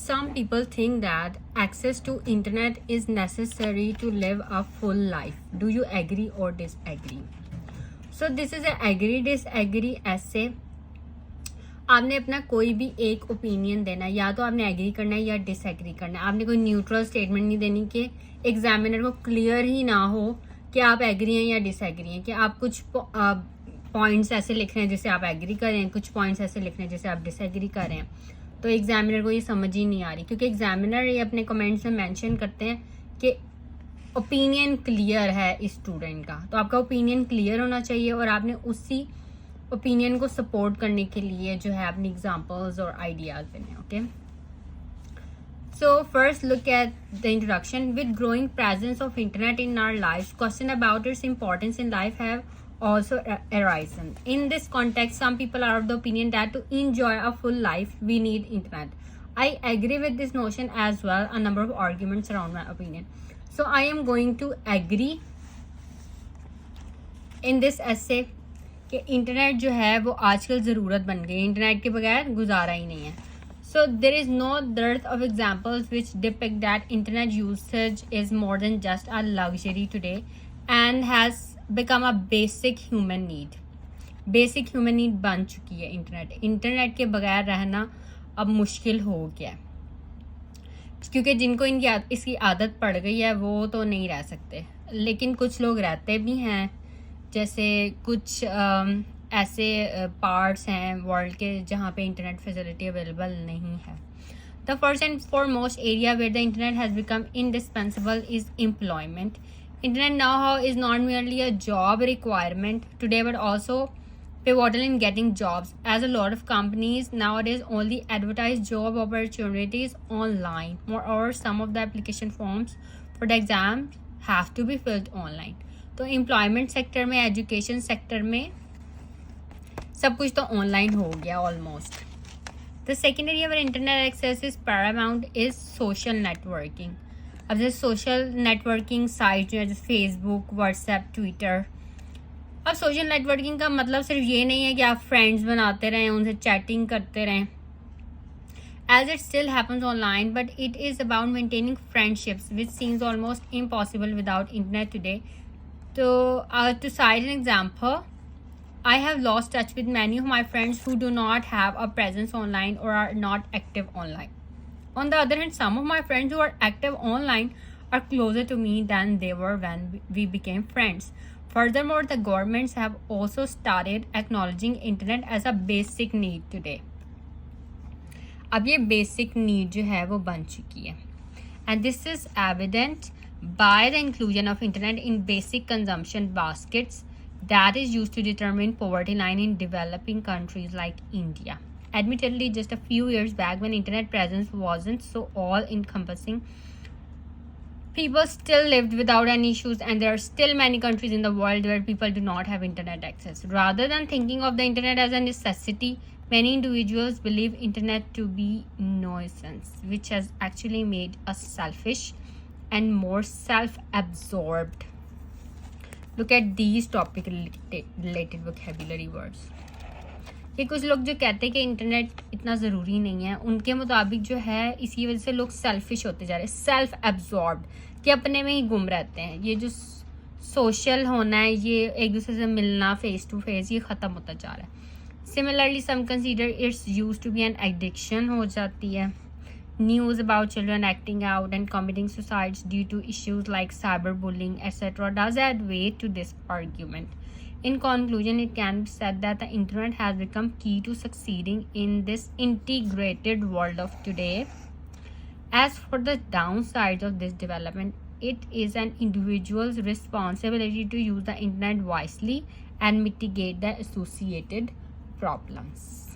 Some people think that access to internet is necessary to live a full life. Do you agree or disagree? So this is a agree disagree essay. आपने अपना कोई भी एक opinion देना है, या तो आपने एग्री करना है या डिसएग्री करना है. आपने कोई न्यूट्रल स्टेटमेंट नहीं देनी कि एग्जामिनर को क्लियर ही ना हो कि आप एग्री हैं या डिसएग्री हैं, कि आप कुछ पॉइंट्स ऐसे लिख रहे हैं जिसे आप एग्री कर रहे हैं, कुछ पॉइंट्स ऐसे लिख रहे हैं जिसे आप डिसएग्री कर रहे हैं. तो एग्जामिनर को ये समझ ही नहीं आ रही, क्योंकि एग्जामिनर ये अपने कमेंट्स में मेंशन करते हैं कि ओपिनियन क्लियर है इस स्टूडेंट का. तो आपका ओपिनियन क्लियर होना चाहिए और आपने उसी ओपिनियन को सपोर्ट करने के लिए जो है अपनी एग्जांपल्स और आइडियाज देने. Okay, so first look at the introduction. With growing presence of internet in our life, question about its importance in life have also arisen. In this context, some people are of the opinion that to enjoy a full life, we need internet. I agree with this notion as well. A number of arguments around my opinion. So I am going to agree in this essay कि internet जो है वो आजकल ज़रूरत बन गई. Internet के बगैर गुजारा ही नहीं है. So there is no dearth of examples which depict that internet usage is more than just a luxury today and has become a basic human need. Basic human need बन चुकी है इंटरनेट. इंटरनेट के बगैर रहना अब मुश्किल हो गया है, क्योंकि जिनको इसकी आदत पड़ गई है वो तो नहीं रह सकते, लेकिन कुछ लोग रहते भी हैं. जैसे कुछ ऐसे पार्ट्स हैं वर्ल्ड के जहाँ पे इंटरनेट फैसिलिटी अवेलेबल नहीं है. The first and foremost area where the internet has become indispensable is employment. Internet know-how is not merely a job requirement today, but also pivotal in getting jobs, as a lot of companies nowadays only advertise job opportunities online. Moreover, some of the application forms for the exams have to be filled online. तो employment sector में, education sector में सब कुछ तो online हो गया almost. The second area where internet access is paramount is social networking. अब जैसे सोशल नेटवर्किंग साइट जो है, जैसे फेसबुक, व्हाट्सएप, ट्विटर. अब सोशल नेटवर्किंग का मतलब सिर्फ ये नहीं है कि आप फ्रेंड्स बनाते रहें, उनसे चैटिंग करते रहें, as it still happens online, but it is about maintaining friendships which seems almost impossible without internet today. तो to cite an example, I have lost touch with many of my friends who do not have a presence online or are not active online. On the other hand, some of my friends who are active online are closer to me than they were when we became friends. Furthermore, the governments have also started acknowledging internet as a basic need today. अब ये basic need जो है वो बन चुकी है. And this is evident by the inclusion of internet in basic consumption baskets that is used to determine poverty line in developing countries like India. Admittedly, just a few years back when internet presence wasn't so all-encompassing, people still lived without any issues, and there are still many countries in the world where people do not have internet access. Rather than thinking of the internet as a necessity, many individuals believe internet to be nuisance, which has actually made us selfish and more self-absorbed. Look at these topic-related vocabulary words. कि कुछ लोग जो कहते हैं कि internet इतना ज़रूरी नहीं है, उनके मुताबिक जो है इसी वजह से लोग सेल्फिश होते जा रहे हैं, सेल्फ एब्जॉर्ब्ड, कि अपने में ही गुम रहते हैं. ये जो सोशल होना है, ये एक दूसरे से मिलना फेस टू फेस, ये ख़त्म होता जा रहा है. Similarly some consider its use to be an addiction हो जाती है. News about children acting out and committing suicides due to issues like cyber bullying etcetera does add weight to this argument. In conclusion, it can be said that the internet has become key to succeeding in this integrated world of today. As for the downsides of this development, it is an individual's responsibility to use the internet wisely and mitigate the associated problems.